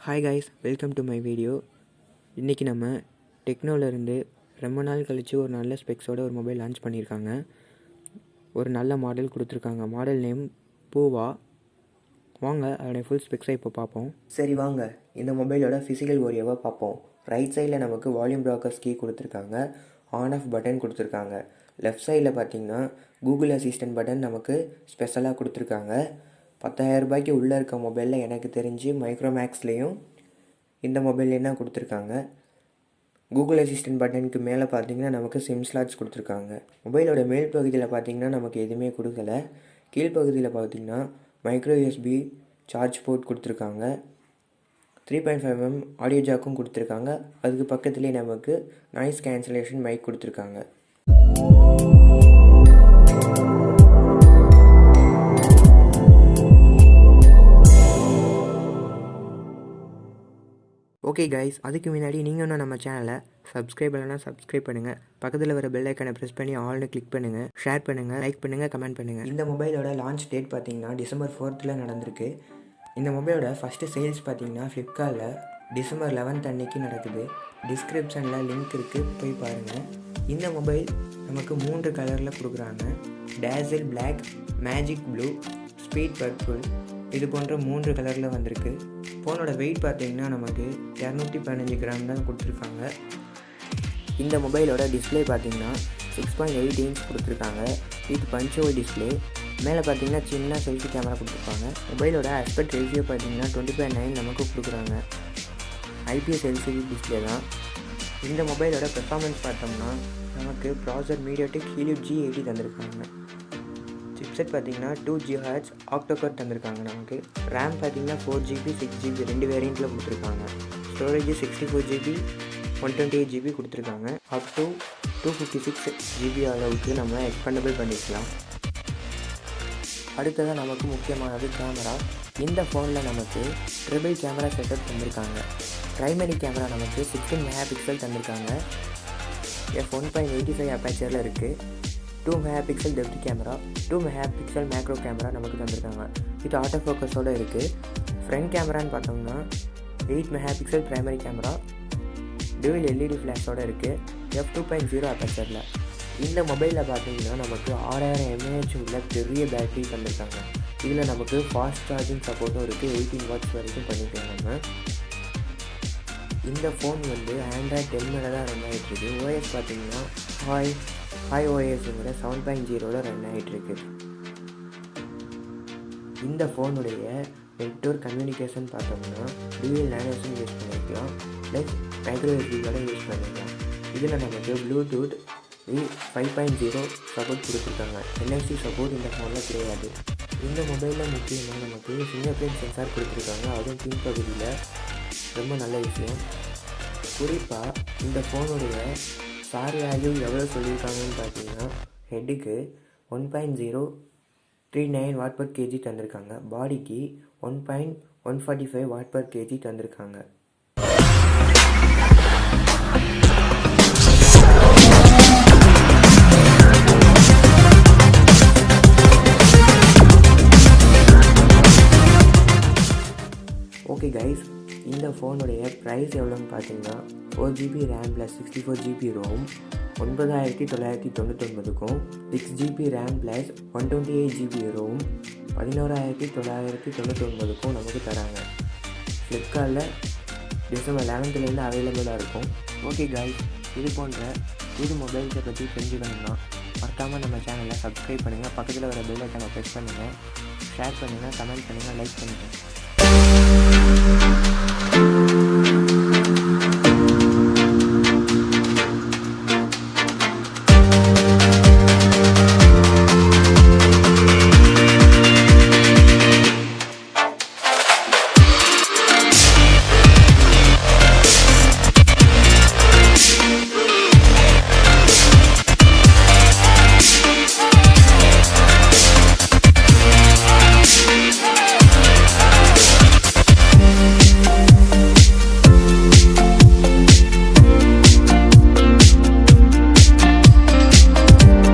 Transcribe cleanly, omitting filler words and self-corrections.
Hi guys, welcome to my video. இன்றைக்கி நம்ம டெக்னோலேருந்து ரொம்ப நாள் கழித்து ஒரு நல்ல ஸ்பெக்ஸோட ஒரு மொபைல் லான்ச் பண்ணியிருக்காங்க. ஒரு நல்ல மாடல் கொடுத்துருக்காங்க. மாடல் நேம் போவா. வாங்க அதோடைய ஃபுல் ஸ்பெக்ஸை இப்போ பார்ப்போம். சரி வாங்க இந்த மொபைலோட ஃபிசிக்கல் ஓரியோவை பார்ப்போம். ரைட் சைடில் நமக்கு வால்யூம் ப்ராக்கர்ஸ் கீ கொடுத்துருக்காங்க. ஆன் ஆஃப் பட்டன் கொடுத்துருக்காங்க. லெஃப்ட் சைடில் பார்த்திங்கன்னா கூகுள் அசிஸ்டன்ட் பட்டன் நமக்கு ஸ்பெஷலாக கொடுத்துருக்காங்க. 10,000 ரூபாய்க்கு உள்ளே இருக்க மொபைலில் எனக்கு தெரிஞ்சு மைக்ரோமேக்ஸ்லேயும் இந்த மொபைல்லேயும் தான் கொடுத்துருக்காங்க. கூகுள் அசிஸ்டன்ட் பட்டனுக்கு மேலே பார்த்திங்கன்னா நமக்கு சிம் ஸ்லாட்ஸ் கொடுத்துருக்காங்க. மொபைலோட மேல் பகுதியில் பார்த்திங்கன்னா நமக்கு எதுவுமே கொடுக்கல. கீழ்ப்பகுதியில் பார்த்திங்கன்னா மைக்ரோ யூஎஸ்பி சார்ஜ் போர்ட் கொடுத்துருக்காங்க. 3.5mm ஆடியோ ஜாக்கும் கொடுத்துருக்காங்க. அதுக்கு பக்கத்துலேயே நமக்கு நாய்ஸ் கேன்சலேஷன் மைக் கொடுத்துருக்காங்க. ஓகே கைஸ், அதுக்கு முன்னாடி நீங்கள் இன்னும் நம்ம சேனலை சப்ஸ்கிரைப் பண்ணலன்னா சப்ஸ்கிரைப் பண்ணுங்கள். பக்கத்தில் வர பெல் ஐக்கனை ப்ரெஸ் பண்ணி ஆல்னு கிளிக் பண்ணுங்கள். ஷேர் பண்ணுங்கள், லைக் பண்ணுங்கள், கமெண்ட் பண்ணுங்கள். இந்த மொபைலோட லான்ச் டேட் பார்த்திங்கன்னா December 4th நடந்திருக்கு. இந்த மொபைலோட ஃபஸ்ட்டு சேல்ஸ் பார்த்திங்கன்னா ஃப்ளிப்கார்ட்டில் December 11th அன்னைக்கு நடக்குது. டிஸ்கிரிப்ஷனில் லிங்க் இருக்குது, போய் பாருங்கள். இந்த மொபைல் நமக்கு 3 கலரில் கொடுக்குறாங்க. Dazzle black, magic blue, speed purple, இது போன்ற 3 கலரில் வந்திருக்கு. ஃபோனோட வெயிட் பார்த்திங்கன்னா நமக்கு 215 கிராம் தான் கொடுத்துருக்காங்க. இந்த மொபைலோட டிஸ்பிளே பார்த்திங்கன்னா 6.8 இன்ச் கொடுத்துருக்காங்க. இது பஞ்ச் ஹோல் டிஸ்பிளே. மேலே பார்த்திங்கன்னா சின்ன செல்ஃபி கேமரா கொடுத்துருக்காங்க. மொபைலோட ஆஸ்பெக்ட் ரேஷியோ பார்த்திங்கன்னா 20:9 நமக்கு கொடுக்குறாங்க. IPS LCD டிஸ்பிளே தான். இந்த மொபைலோட பெர்ஃபார்மன்ஸ் பார்த்தோம்னா நமக்கு ப்ராசர் மீடியாடெக் ஹீலியோ G80 தந்திருக்காங்க. சிப்செட் பார்த்திங்கன்னா 2 GHz ஆக்டோகோர் தந்திருக்காங்க. நமக்கு ரேம் பார்த்திங்கன்னா 4GB 6GB 2 வேரியண்ட்டில் கொடுத்துருக்காங்க. ஸ்டோரேஜ் 64GB 128GB கொடுத்துருக்காங்க. அப் டு 256GB அளவுக்கு நம்ம எக்ஸ்பெண்டபிள் பண்ணிக்கலாம். அடுத்ததாக நமக்கு முக்கியமானது கேமரா. இந்த ஃபோனில் நமக்கு ட்ரிபிள் கேமரா செட்டப் தந்திருக்காங்க. ப்ரைமரி கேமரா நமக்கு 16 MP தந்திருக்காங்க. f1.85 அப்பேச்சரில் இருக்குது. 2 MP depth camera, 2 MP macro camera நமக்கு தந்திருக்காங்க. இது ஆட்டோ ஃபோக்கஸோடு இருக்குது. ஃப்ரண்ட் கேமரான்னு பார்த்தோம்னா 8 MP primary camera, dual LED ஃப்ளாஷோடு இருக்குது. f2.0 அப்பேச்சரில். இந்த மொபைலில் பார்த்தீங்கன்னா நமக்கு 6000 mAh உள்ள பெரிய பேட்டரி தந்திருக்காங்க. இதில் நமக்கு ஃபாஸ்ட் சார்ஜிங் சப்போர்ட்டும் இருக்குது. 18 வாட்ஸ் வரைக்கும் பண்ணிக்கலாம் நம்ம. இந்த ஃபோன் ஆண்ட்ராய்ட் 10 மேலே தான் ரன் ஆகிட்டுருக்கு. OS பார்த்தீங்கன்னா ஹாய் OSங்கிற 7.0 ரன் ஆகிட்டுருக்கு. இந்த ஃபோனுடைய நெட்வொர்க் கம்யூனிகேஷன் பார்த்தோம்னா டியூவல் நேனோசிம் யூஸ் பண்ணிக்கலாம், ப்ளஸ் மைக்ரோ யூஎஸ்பியோட யூஸ் பண்ணிக்கலாம். இதில் நமக்கு ப்ளூடூத் 5.0 சப்போர்ட் கொடுத்துருக்காங்க. NFC சப்போர்ட் இந்த ஃபோனில் கிடையாது. இந்த மொபைலில் முக்கியமாக நமக்கு ஃபிங்கர் பிரிண்ட் சென்சார் கொடுத்துருக்காங்க. அதுவும் பின்பகுதியில் ரொம்ப நல்ல விஷயம். குறிப்பாக இந்த ஃபோனுடைய சார் வேல்யூ எவ்வளோ சொல்லியிருக்காங்கன்னு பார்த்தீங்கன்னா ஹெட்டுக்கு 1.039 Wh/kg தந்திருக்காங்க. பாடிக்கு 1.145 Wh/kg தந்திருக்காங்க. ஓகே கைஸ், இந்த ஃபோனுடைய ப்ரைஸ் எவ்வளோன்னு பார்த்தீங்கன்னா 4GB RAM + 64GB ROM 9999க்கும், 6GB RAM + 128GB ROM 11999க்கும் நமக்கு தராங்க. ஃப்ளிப்கார்ட்டில் December 11th அவைலபிளாக இருக்கும். ஓகே கைஸ், இது போன்ற புது மொபைல்ஸை பற்றி தெரிஞ்சுக்கணும்னா மறக்காமல் நம்ம சேனலை சப்ஸ்கிரைப் பண்ணுங்கள். பக்கத்தில் வர பெல் ஐக்கானை ப்ரெஸ் பண்ணுங்கள். ஷேர் பண்ணுங்கள், கமெண்ட் பண்ணுங்கள், லைக் பண்ணுங்கள்.